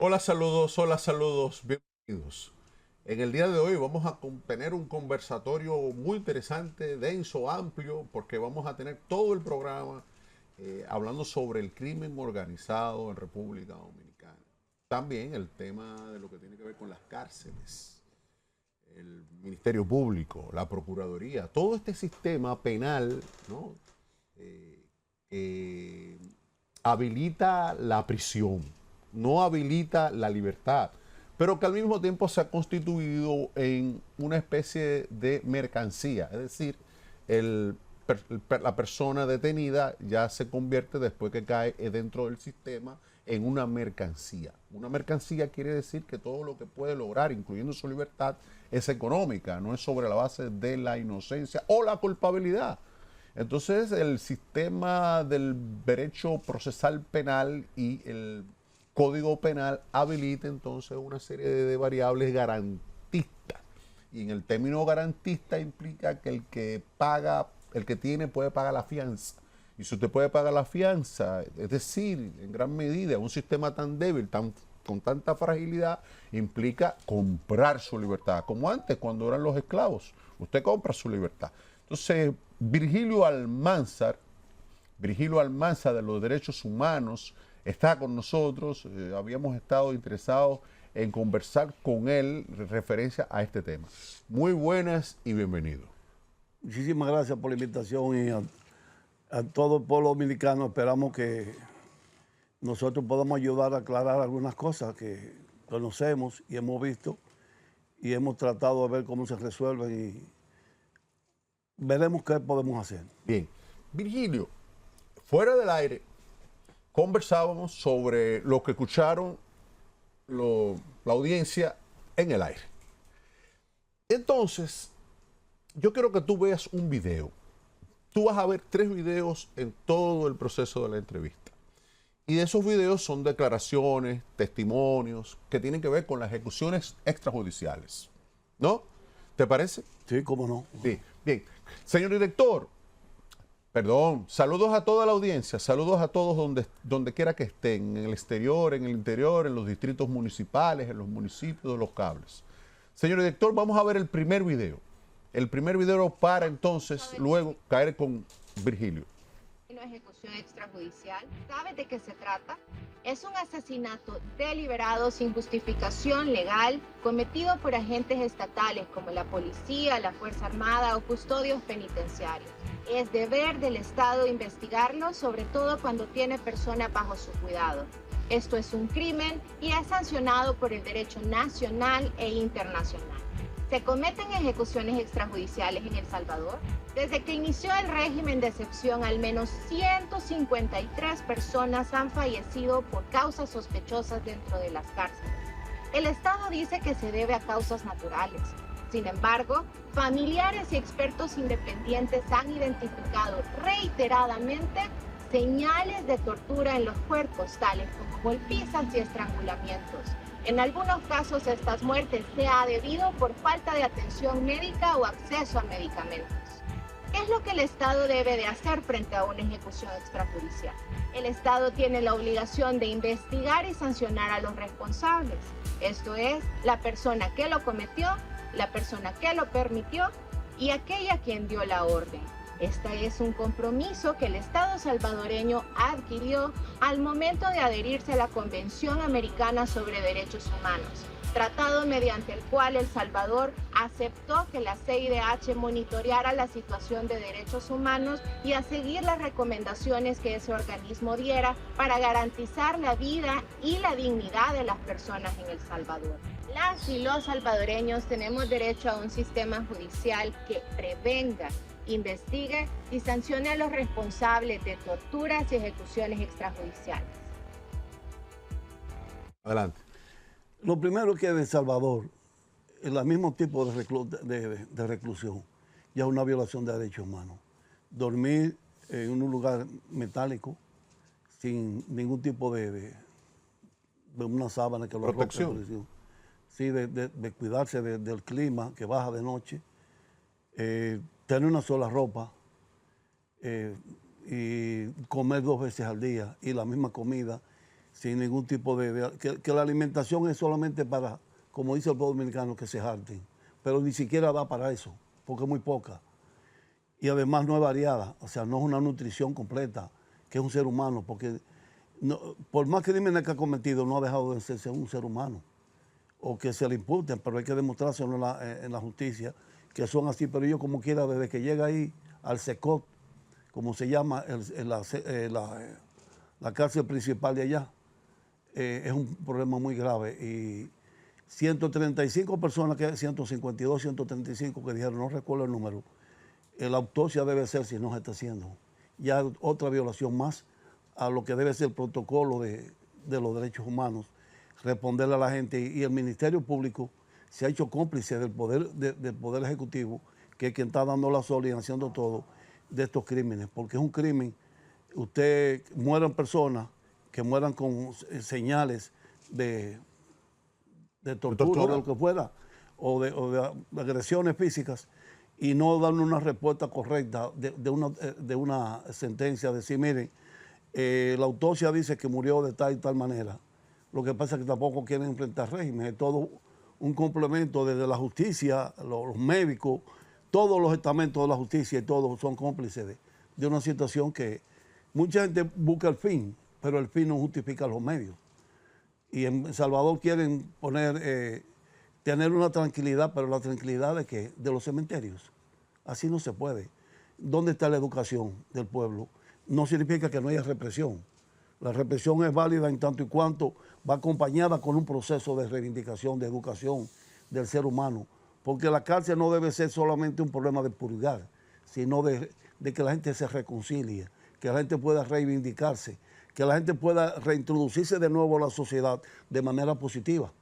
Hola, saludos, bienvenidos. En el día de hoy vamos a tener un conversatorio muy interesante, denso, amplio, porque vamos a tener todo el programa hablando sobre el crimen organizado en República Dominicana. También el tema de lo que tiene que ver con las cárceles, el Ministerio Público, la Procuraduría, todo este sistema penal, ¿no? Que habilita la prisión, no habilita la libertad, pero que al mismo tiempo se ha constituido en una especie de mercancía, es decir, la persona detenida ya se convierte después que cae dentro del sistema en una mercancía. Una mercancía quiere decir que todo lo que puede lograr, incluyendo su libertad, es económica, no es sobre la base de la inocencia o la culpabilidad. Entonces, el sistema del derecho procesal penal y el Código Penal habilita entonces una serie de variables garantistas. Y en el término garantista implica que el que paga, el que tiene puede pagar la fianza. Y si usted puede pagar la fianza, es decir, en gran medida, un sistema tan débil, con tanta fragilidad, implica comprar su libertad, como antes cuando eran los esclavos. Usted compra su libertad. Entonces, Virgilio Almanzar de los Derechos Humanos, está con nosotros. Habíamos estado interesados en conversar con él en referencia a este tema. Muy buenas y bienvenido. Muchísimas gracias por la invitación y a todo el pueblo dominicano. Esperamos que nosotros podamos ayudar a aclarar algunas cosas que conocemos y hemos visto y hemos tratado de ver cómo se resuelven y veremos qué podemos hacer. Bien, Virgilio, fuera del aire conversábamos sobre lo que escucharon la audiencia en el aire. Entonces, yo quiero que tú veas un video. Tú vas a ver 3 videos en todo el proceso de la entrevista. Y de esos videos son declaraciones, testimonios que tienen que ver con las ejecuciones extrajudiciales. ¿No? ¿Te parece? Sí, cómo no. Sí, bien. Señor director, perdón, saludos a toda la audiencia, saludos a todos donde quiera que estén, en el exterior, en el interior, en los distritos municipales, en los municipios de Los Cables. Señor director, vamos a ver el primer video. El primer video para entonces luego caer con Virgilio. Una ejecución extrajudicial. ¿Sabes de qué se trata? Es un asesinato deliberado sin justificación legal cometido por agentes estatales como la policía, la Fuerza Armada o custodios penitenciarios. Es deber del Estado investigarlo, sobre todo cuando tiene personas bajo su cuidado. Esto es un crimen y es sancionado por el derecho nacional e internacional. ¿Se cometen ejecuciones extrajudiciales en El Salvador? Desde que inició el régimen de excepción, al menos 153 personas han fallecido por causas sospechosas dentro de las cárceles. El Estado dice que se debe a causas naturales. Sin embargo, familiares y expertos independientes han identificado reiteradamente señales de tortura en los cuerpos, tales como golpizas y estrangulamientos. En algunos casos, estas muertes se ha debido por falta de atención médica o acceso a medicamentos. ¿Qué es lo que el Estado debe de hacer frente a una ejecución extrajudicial? El Estado tiene la obligación de investigar y sancionar a los responsables. Esto es, la persona que lo cometió, la persona que lo permitió y aquella quien dio la orden. Este es un compromiso que el Estado salvadoreño adquirió al momento de adherirse a la Convención Americana sobre Derechos Humanos, tratado mediante el cual El Salvador aceptó que la CIDH monitoreara la situación de derechos humanos y a seguir las recomendaciones que ese organismo diera para garantizar la vida y la dignidad de las personas en El Salvador. Las y los salvadoreños tenemos derecho a un sistema judicial que prevenga, investigue y sancione a los responsables de torturas y ejecuciones extrajudiciales. Adelante. Lo primero es que en El Salvador, el mismo tipo de reclusión, ya es una violación de derechos humanos. Dormir en un lugar metálico, sin ningún tipo de una sábana que lo Protección. arrope. Sí, de cuidarse del clima que baja de noche. Tener una sola ropa y comer 2 veces al día y la misma comida sin ningún tipo que la alimentación es solamente para, como dice el pueblo dominicano, que se harten, pero ni siquiera da para eso, porque es muy poca. Y además no es variada, o sea, no es una nutrición completa, que es un ser humano, porque por más crímenes que ha cometido, no ha dejado de ser un ser humano, o que se le imputen, pero hay que demostrárselo en la justicia, que son así, pero yo como quiera, desde que llega ahí al SECOT, como se llama la cárcel principal de allá, es un problema muy grave. Y 135 personas, 152, 135 que dijeron, no recuerdo el número, la autopsia debe ser si no se está haciendo. Ya otra violación más a lo que debe ser el protocolo de los derechos humanos, responderle a la gente. Y el Ministerio Público se ha hecho cómplice del poder Ejecutivo, que es quien está dando la sola y haciendo todo de estos crímenes, porque es un crimen. Usted mueran personas que mueran con señales de tortura o de lo que fuera, o de agresiones físicas, y no dan una respuesta correcta de una sentencia, decir, miren, la autopsia dice que murió de tal y tal manera. Lo que pasa es que tampoco quieren enfrentar régimen, es todo un complemento desde la justicia, los médicos, todos los estamentos de la justicia y todos son cómplices de una situación que mucha gente busca el fin, pero el fin no justifica los medios. Y en Salvador quieren tener una tranquilidad, pero la tranquilidad de los cementerios. Así no se puede. ¿Dónde está la educación del pueblo? No significa que no haya represión. La represión es válida en tanto y cuanto va acompañada con un proceso de reivindicación, de educación del ser humano. Porque la cárcel no debe ser solamente un problema de purgar, sino de que la gente se reconcilie, que la gente pueda reivindicarse, que la gente pueda reintroducirse de nuevo a la sociedad de manera positiva.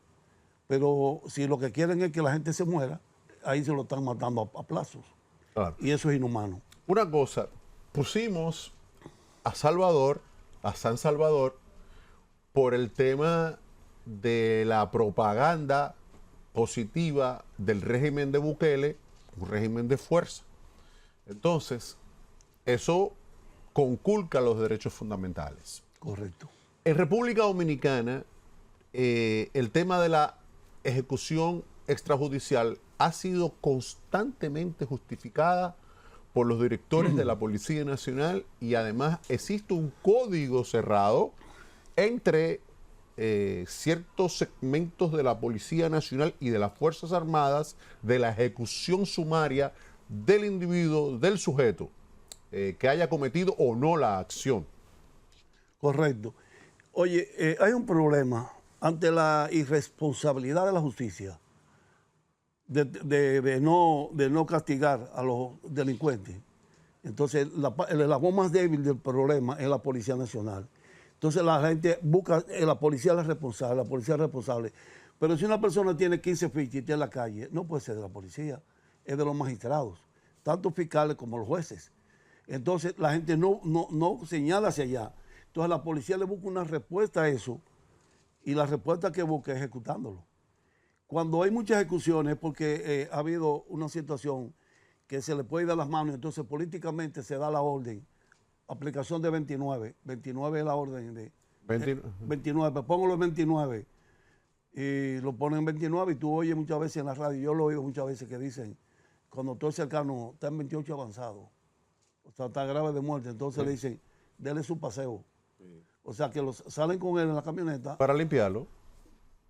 Pero si lo que quieren es que la gente se muera, ahí se lo están matando a plazos. Claro. Y eso es inhumano. Una cosa, pusimos a San Salvador, por el tema de la propaganda positiva del régimen de Bukele, un régimen de fuerza. Entonces, eso conculca los derechos fundamentales. Correcto. En República Dominicana, el tema de la ejecución extrajudicial ha sido constantemente justificada por los directores de la Policía Nacional, y además existe un código cerrado entre ciertos segmentos de la Policía Nacional y de las Fuerzas Armadas de la ejecución sumaria del individuo, del sujeto, que haya cometido o no la acción. Correcto. Oye, hay un problema ante la irresponsabilidad de la justicia de no castigar a los delincuentes. Entonces, el eslabón más débil del problema es la Policía Nacional. Entonces, la gente busca, la policía es responsable, Pero si una persona tiene 15 fichas y está en la calle, no puede ser de la policía, es de los magistrados, tanto fiscales como los jueces. Entonces, la gente no señala hacia allá. Entonces, la policía le busca una respuesta a eso, y la respuesta que busca es ejecutándolo. Cuando hay muchas ejecuciones, porque ha habido una situación que se le puede ir de las manos, entonces políticamente se da la orden, aplicación de 29. 29 es la orden de 29, pongo los 29 y lo ponen en 29, y tú oyes muchas veces en la radio, yo lo he oído muchas veces que dicen, cuando estoy cercano, está en 28 avanzado, o sea, está grave de muerte, entonces le dicen, dele su paseo. O sea, que salen con él en la camioneta. Para limpiarlo.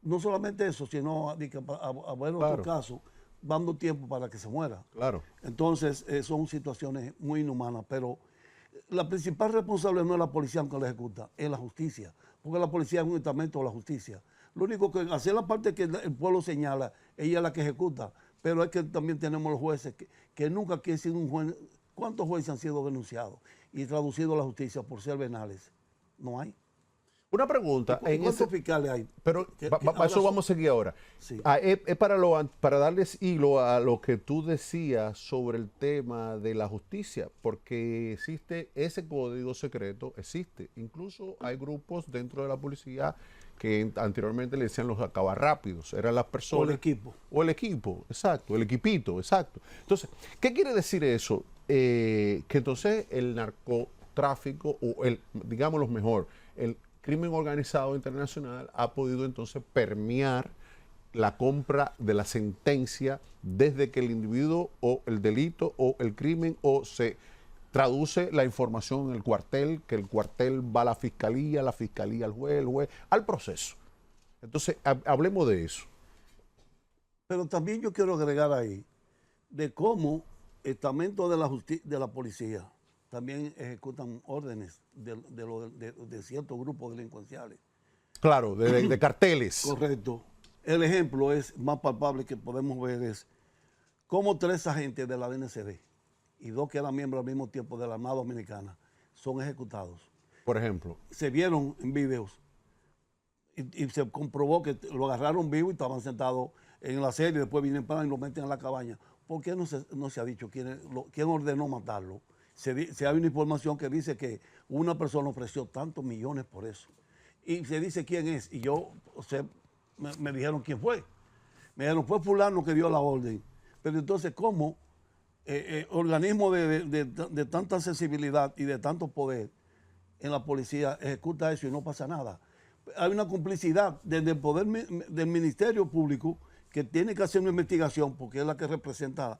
No solamente eso, sino a ver otro caso, dando tiempo para que se muera. Claro. Entonces, son situaciones muy inhumanas, pero la principal responsable no es la policía aunque la ejecuta, es la justicia, porque la policía es un estamento de la justicia. Lo único que hacer la parte que el pueblo señala, ella es la que ejecuta, pero es que también tenemos los jueces que nunca quieren ser un juez. ¿Cuántos jueces han sido denunciados y traducidos a la justicia por ser venales? No hay. Una pregunta. ¿Cuántos fiscales hay? Pero para eso vamos a seguir ahora. Sí. Es para darles hilo a lo que tú decías sobre el tema de la justicia, porque existe ese código secreto, existe. Incluso hay grupos dentro de la policía que anteriormente le decían los acabarrápidos, eran las personas. O el equipo. O el equipo, exacto, el equipito, exacto. Entonces, ¿qué quiere decir eso? Que entonces el narcotráfico, o digámoslo mejor, crimen organizado internacional ha podido entonces permear la compra de la sentencia desde que el individuo o el delito o el crimen o se traduce la información en el cuartel, que el cuartel va a la fiscalía al juez, el juez, al proceso. Entonces, hablemos de eso. Pero también yo quiero agregar ahí de cómo estamentos de la policía también ejecutan órdenes de ciertos grupos delincuenciales. Claro, de carteles. Correcto. El ejemplo es más palpable que podemos ver es cómo 3 agentes de la DNCD y 2 que eran miembros al mismo tiempo de la Armada Dominicana son ejecutados. Por ejemplo. Se vieron en videos y se comprobó que lo agarraron vivo y estaban sentados en la serie, después vienen para y lo meten en la cabaña. ¿Por qué no se ha dicho quién ordenó matarlo? Se hay una información que dice que una persona ofreció tantos millones por eso. Y se dice quién es. Y yo, me dijeron quién fue. Me dijeron, fue fulano que dio la orden. Pero entonces, ¿cómo organismo de tanta sensibilidad y de tanto poder en la policía ejecuta eso y no pasa nada? Hay una complicidad desde el poder del Ministerio Público que tiene que hacer una investigación porque es la que representa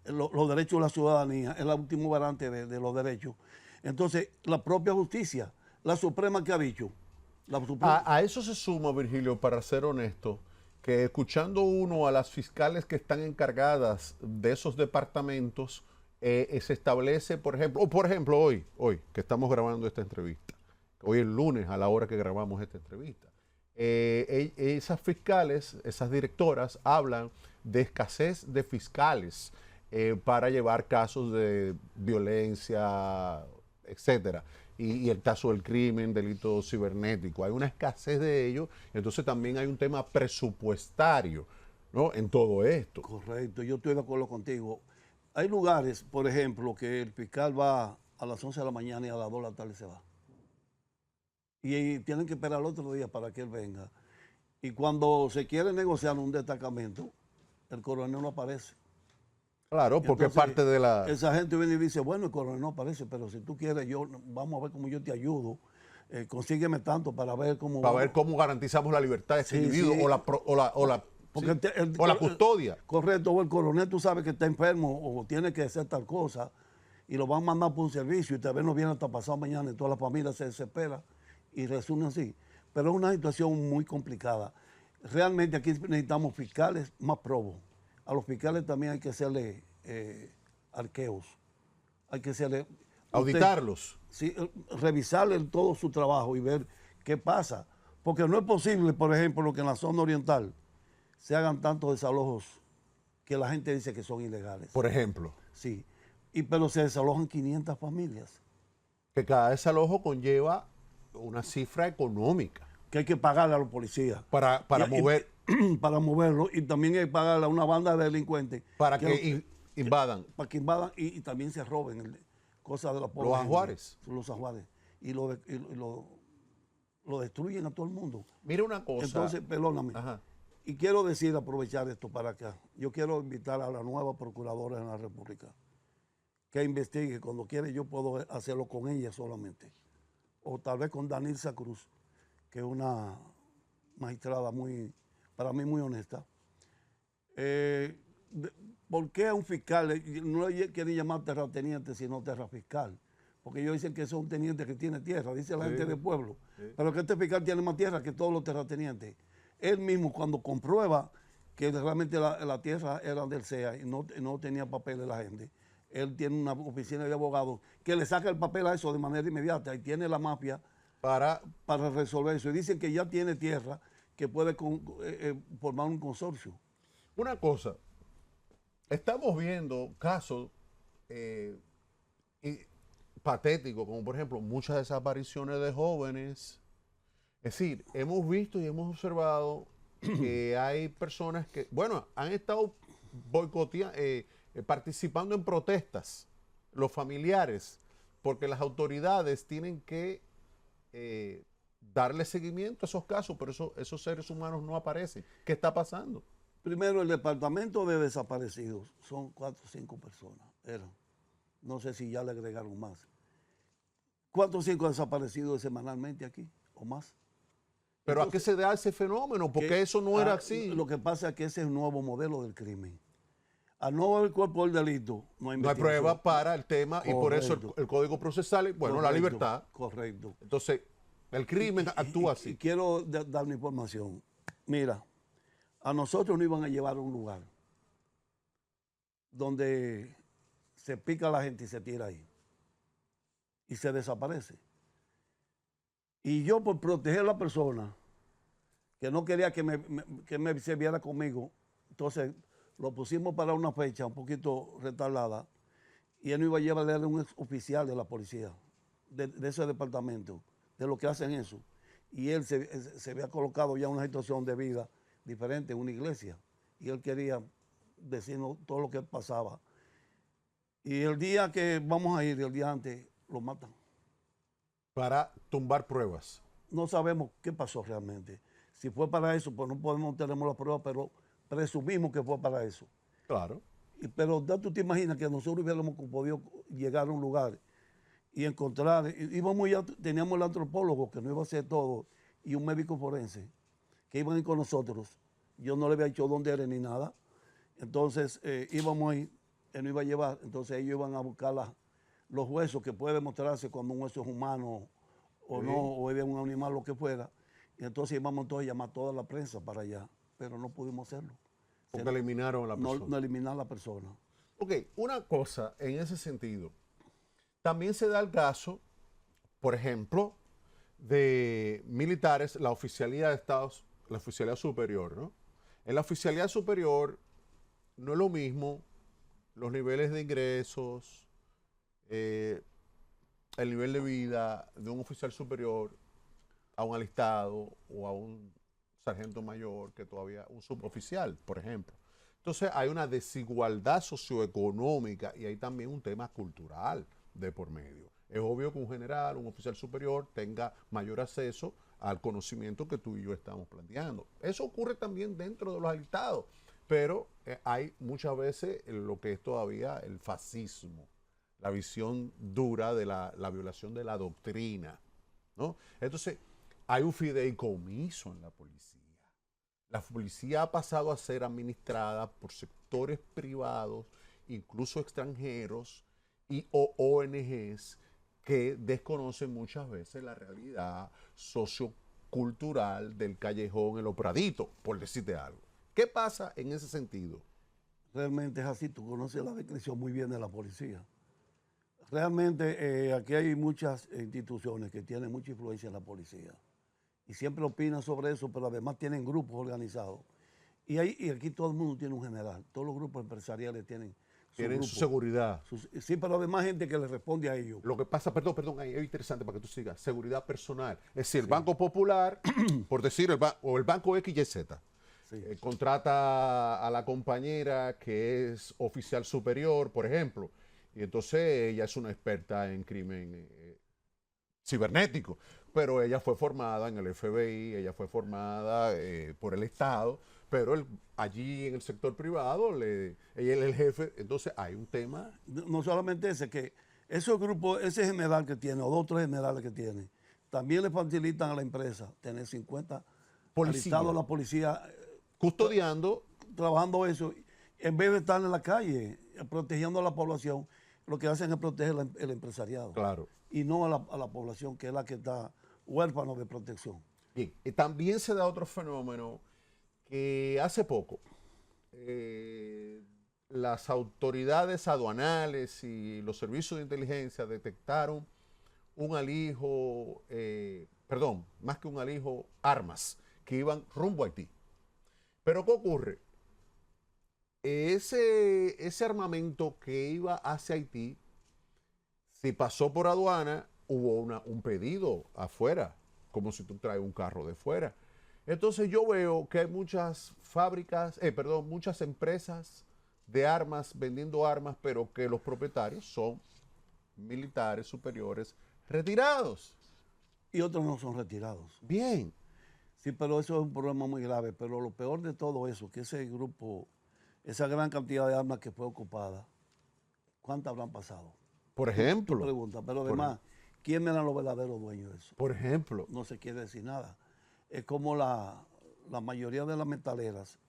los derechos de la ciudadanía, es el último garante de los derechos. Entonces, la propia justicia, la Suprema que ha dicho. A eso se suma, Virgilio, para ser honesto, que escuchando uno a las fiscales que están encargadas de esos departamentos, se establece, por ejemplo, hoy que estamos grabando esta entrevista, hoy es lunes a la hora que grabamos esta entrevista, esas fiscales, esas directoras hablan de escasez de fiscales para llevar casos de violencia, etcétera. Y el caso del crimen, delito cibernético. Hay una escasez de ello, entonces también hay un tema presupuestario, ¿no? En todo esto. Correcto, yo estoy de acuerdo contigo. Hay lugares, por ejemplo, que el fiscal va a las 11 de la mañana y a las 2 de la tarde se va. Y tienen que esperar el otro día para que él venga. Y cuando se quiere negociar un destacamento, el coronel no aparece. Claro, porque entonces, es parte de la... Esa gente viene y dice, bueno, el coronel no aparece, pero si tú quieres, vamos a ver cómo yo te ayudo. Consígueme tanto para ver cómo... Para ver cómo garantizamos la libertad de este individuo o la custodia. Correcto, o el coronel tú sabes que está enfermo o tiene que hacer tal cosa y lo van a mandar por un servicio y tal vez no viene hasta pasado mañana y toda la familia se desespera y resuelve así. Pero es una situación muy complicada. Realmente aquí necesitamos fiscales más probos. A los fiscales también hay que hacerle arqueos. Hay que hacerle... Auditarlos. Sí, revisarle todo su trabajo y ver qué pasa. Porque no es posible, por ejemplo, que en la zona oriental se hagan tantos desalojos que la gente dice que son ilegales. Por ejemplo. Sí, pero se desalojan 500 familias. Que cada desalojo conlleva una cifra económica. Que hay que pagarle a los policías. Para mover... para moverlo y también hay que pagarle a una banda de delincuentes. Para que invadan. Para que invadan y también se roben cosas de la población. Los ajuares. Los ajuares. Y lo destruyen a todo el mundo. Mira una cosa. Entonces, perdóname. Ajá. Y quiero aprovechar esto para acá. Yo quiero invitar a la nueva procuradora en la República que investigue. Cuando quiere yo puedo hacerlo con ella solamente. O tal vez con Danilza Cruz, que es una magistrada para mí muy honesta. ¿Por qué a un fiscal no le quieren llamar terrateniente sino terrafiscal? Porque ellos dicen que es un teniente que tiene tierra, dice la gente del pueblo. Sí. Pero que este fiscal tiene más tierra que todos los terratenientes. Él mismo, cuando comprueba que realmente la tierra era del CEA y no tenía papeles la gente, él tiene una oficina de abogados que le saca el papel a eso de manera inmediata y tiene la mafia para resolver eso. Y dicen que ya tiene tierra que puede formar un consorcio. Una cosa, estamos viendo casos patéticos, como por ejemplo muchas desapariciones de jóvenes. Es decir, hemos visto y hemos observado que hay personas que, bueno, han estado boicoteando, participando en protestas, los familiares, porque las autoridades tienen que darle seguimiento a esos casos, pero esos seres humanos no aparecen. ¿Qué está pasando? Primero, el departamento de desaparecidos son 4 o 5 personas. No sé si ya le agregaron más. 4 o 5 desaparecidos semanalmente aquí. o más. Pero Entonces, ¿a qué se da ese fenómeno? Porque que, eso no era así. Lo que pasa es que ese es el nuevo modelo del crimen. Al no haber cuerpo del delito, no hay No hay investigación. prueba para el tema y por eso Correcto. el Código Procesal, bueno, la Correcto, libertad. Correcto. Entonces, el crimen actúa Y así. quiero dar una información. Mira, a nosotros nos iban a llevar a un lugar donde se pica la gente y se tira ahí. Y se desaparece. Y yo, por proteger a la persona, que no quería que me se viera conmigo, entonces lo pusimos para una fecha un poquito retardada y él no iba a llevarle a un ex oficial de la policía, de ese departamento, de lo que hacen eso. Y él se había colocado ya en una situación de vida diferente en una iglesia y él quería decirnos todo lo que pasaba. Y el día que vamos a ir, el día antes, lo matan. Para tumbar pruebas. No sabemos qué pasó realmente. Si fue para eso, pues no tenemos la prueba, pero presumimos que fue para eso. Claro. Pero tú te imaginas que nosotros hubiéramos podido llegar a un lugar y encontrar, teníamos el antropólogo que no iba a hacer todo y un médico forense que iban a ir con nosotros. Yo no le había dicho dónde era ni nada. Entonces íbamos ahí, él nos iba a llevar, entonces ellos iban a buscar los huesos que puede demostrarse cuando un hueso es humano o no, o es de un animal, lo que fuera. Y entonces íbamos entonces a llamar a toda la prensa para allá, pero no pudimos hacerlo. Porque eliminaron a la persona. No eliminar a la persona. Ok, una cosa en ese sentido. También se da el caso, por ejemplo, de militares, la oficialidad de Estados, la oficialidad superior, ¿no? En la oficialidad superior no es lo mismo los niveles de ingresos, el nivel de vida de un oficial superior a un alistado o a un sargento mayor que todavía un suboficial, por ejemplo. Entonces hay una desigualdad socioeconómica y hay también un tema cultural de por medio. Es obvio que un general, un oficial superior tenga mayor acceso al conocimiento que tú y yo estamos planteando. Eso ocurre también dentro de los alistados, pero hay muchas veces lo que es todavía el fascismo, la visión dura de la violación de la doctrina, ¿no? Entonces, hay un fideicomiso en la policía. La policía ha pasado a ser administrada por sectores privados, incluso extranjeros y ONGs que desconocen muchas veces la realidad sociocultural del callejón, el Opradito, por decirte algo. ¿Qué pasa en ese sentido? Realmente es así, tú conoces la descripción muy bien de la policía. Realmente aquí hay muchas instituciones que tienen mucha influencia en la policía y siempre opinan sobre eso, pero además tienen grupos organizados. Y aquí todo el mundo tiene un general, todos los grupos empresariales tienen su seguridad. Sí, pero además gente que le responde a ellos. Lo que pasa, perdón, ahí es interesante para que tú sigas, seguridad personal. Es decir, el Banco Popular, por decir, o el Banco XYZ, contrata a la compañera que es oficial superior, por ejemplo, y entonces ella es una experta en crimen cibernético, pero ella fue formada en el FBI, ella fue formada por el Estado, pero allí en el sector privado, ella es el jefe, entonces hay un tema. No solamente ese, que esos grupos, ese general que tiene, o 2 o 3 generales que tiene, también le facilitan a la empresa tener 50 alistados a la policía. Custodiando. Trabajando eso, en vez de estar en la calle protegiendo a la población, lo que hacen es proteger el empresariado. Claro. Y no a la población, que es la que está huérfano de protección. Bien, y también se da otro fenómeno que hace poco las autoridades aduanales y los servicios de inteligencia detectaron un alijo, más que un alijo, armas que iban rumbo a Haití. Pero ¿qué ocurre? Ese armamento que iba hacia Haití, si pasó por aduana, hubo un pedido afuera, como si tú traes un carro de fuera. Entonces yo veo que hay muchas muchas empresas de armas vendiendo armas, pero que los propietarios son militares superiores retirados. Y otros no son retirados. Bien. Sí, pero eso es un problema muy grave. Pero lo peor de todo eso, que ese grupo, esa gran cantidad de armas que fue ocupada, ¿cuántas habrán pasado? Por ejemplo. Pregunta, pero además, ¿quién eran los verdaderos dueños de eso? Por ejemplo, No se quiere decir nada. Es como la mayoría de las metaleras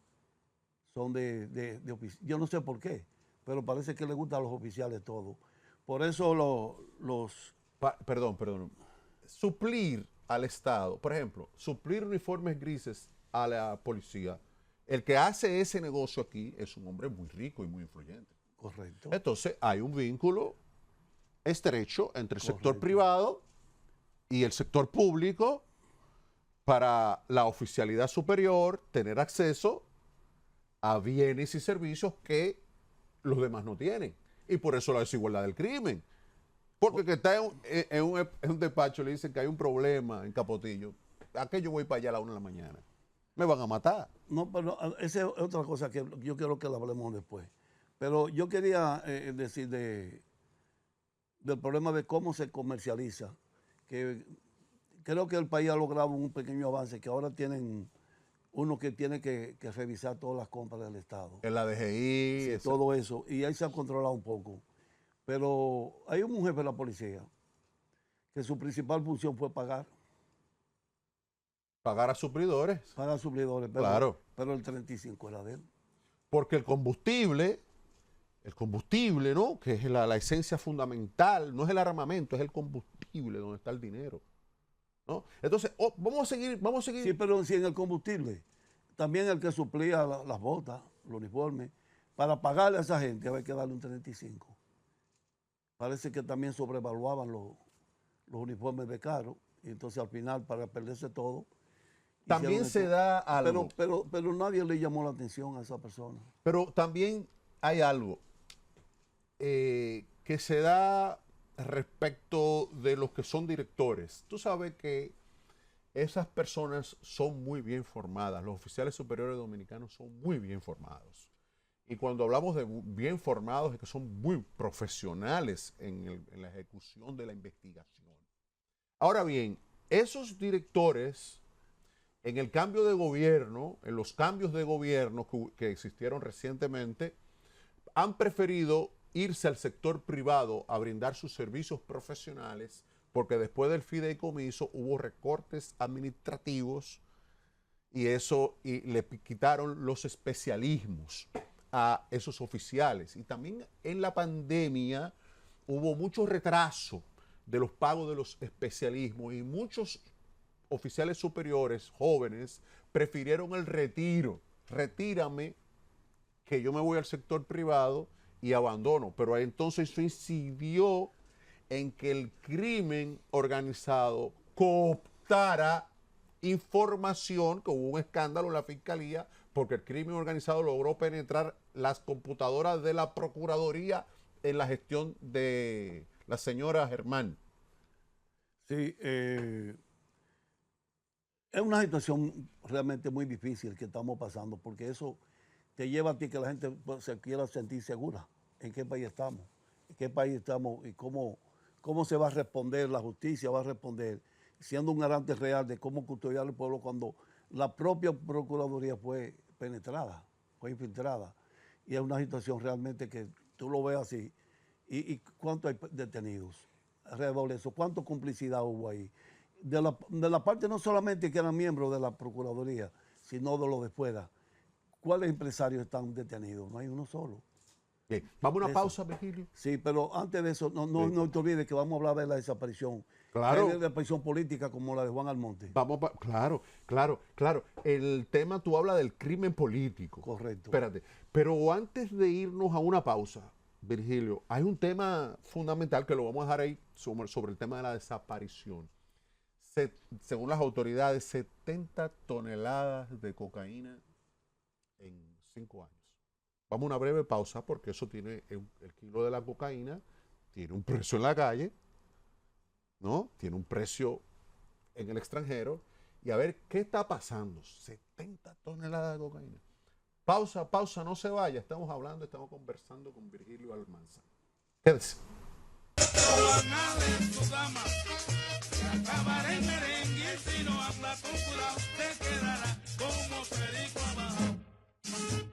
son de oficiales. Yo no sé por qué, pero parece que les gusta a los oficiales todo. Por eso perdón. Suplir al Estado, por ejemplo, suplir uniformes grises a la policía. El que hace ese negocio aquí es un hombre muy rico y muy influyente. Correcto. Entonces hay un vínculo estrecho entre el sector Correcto. privado y el sector público para la oficialidad superior tener acceso a bienes y servicios que los demás no tienen. Y por eso la desigualdad del crimen. Porque que está en un despacho le dicen que hay un problema en Capotillo. ¿A qué yo voy para allá a la 1 de la mañana? Me van a matar. No, pero esa es otra cosa que yo quiero que la hablemos después. Pero yo quería decir del problema de cómo se comercializa, que creo que el país ha logrado un pequeño avance, que ahora tienen uno que tiene que revisar todas las compras del Estado. En la DGI. Sí, todo eso, y ahí se ha controlado un poco. Pero hay un jefe de la policía que su principal función fue pagar Pagar a suplidores. suplidores, Claro. pero el 35 era de él. Porque el combustible, ¿no? Que es la esencia fundamental, no es el armamento, es el combustible donde está el dinero. ¿No? Entonces, vamos a seguir. Sí, pero si en el combustible, también el que suplía las botas, los uniformes, para pagarle a esa gente había que darle un 35. Parece que también sobrevaluaban los uniformes de caro, y entonces al final, para perderse todo. También se da algo. Pero nadie le llamó la atención a esa persona. Pero también hay algo que se da respecto de los que son directores. Tú sabes que esas personas son muy bien formadas. Los oficiales superiores dominicanos son muy bien formados. Y cuando hablamos de bien formados es que son muy profesionales en la ejecución de la investigación. Ahora bien, esos directores, en el cambio de gobierno, en los cambios de gobierno que existieron recientemente, han preferido irse al sector privado a brindar sus servicios profesionales, porque después del fideicomiso hubo recortes administrativos y le quitaron los especialismos a esos oficiales. Y también en la pandemia hubo mucho retraso de los pagos de los especialismos y muchos oficiales superiores jóvenes prefirieron el retiro. Retírame, que yo me voy al sector privado y abandono. Pero entonces eso incidió en que el crimen organizado cooptara información, que hubo un escándalo en la fiscalía, porque el crimen organizado logró penetrar las computadoras de la Procuraduría en la gestión de la señora Germán. Sí, es una situación realmente muy difícil que estamos pasando, porque eso te lleva a ti que la gente se quiera sentir segura en qué país estamos y cómo se va a responder, la justicia va a responder, siendo un garante real de cómo custodiar al pueblo cuando la propia Procuraduría fue penetrada, fue infiltrada. Y es una situación realmente que tú lo ves así. ¿Y cuántos hay detenidos alrededor de eso? ¿Cuánta complicidad hubo ahí? De la parte no solamente que eran miembros de la Procuraduría, sino de los de fuera. ¿Cuáles empresarios están detenidos? No hay uno solo. Bien. Vamos a una pausa, Virgilio. Sí, pero antes de eso, no te olvides que vamos a hablar de la desaparición. Claro. De la desaparición política como la de Juan Almonte. Claro. El tema, tú hablas del crimen político. Correcto. Espérate. Pero antes de irnos a una pausa, Virgilio, hay un tema fundamental que lo vamos a dejar ahí sobre el tema de la desaparición. Según las autoridades, 70 toneladas de cocaína en 5 años. Vamos a una breve pausa porque eso tiene, el kilo de la cocaína tiene un precio en la calle, ¿no? Tiene un precio en el extranjero. Y a ver qué está pasando. 70 toneladas de cocaína. Pausa, no se vaya. Estamos conversando con Virgilio Almanza. Quédese. Acabará en merengue y si no habla con cuidado, se quedará como perico abajo.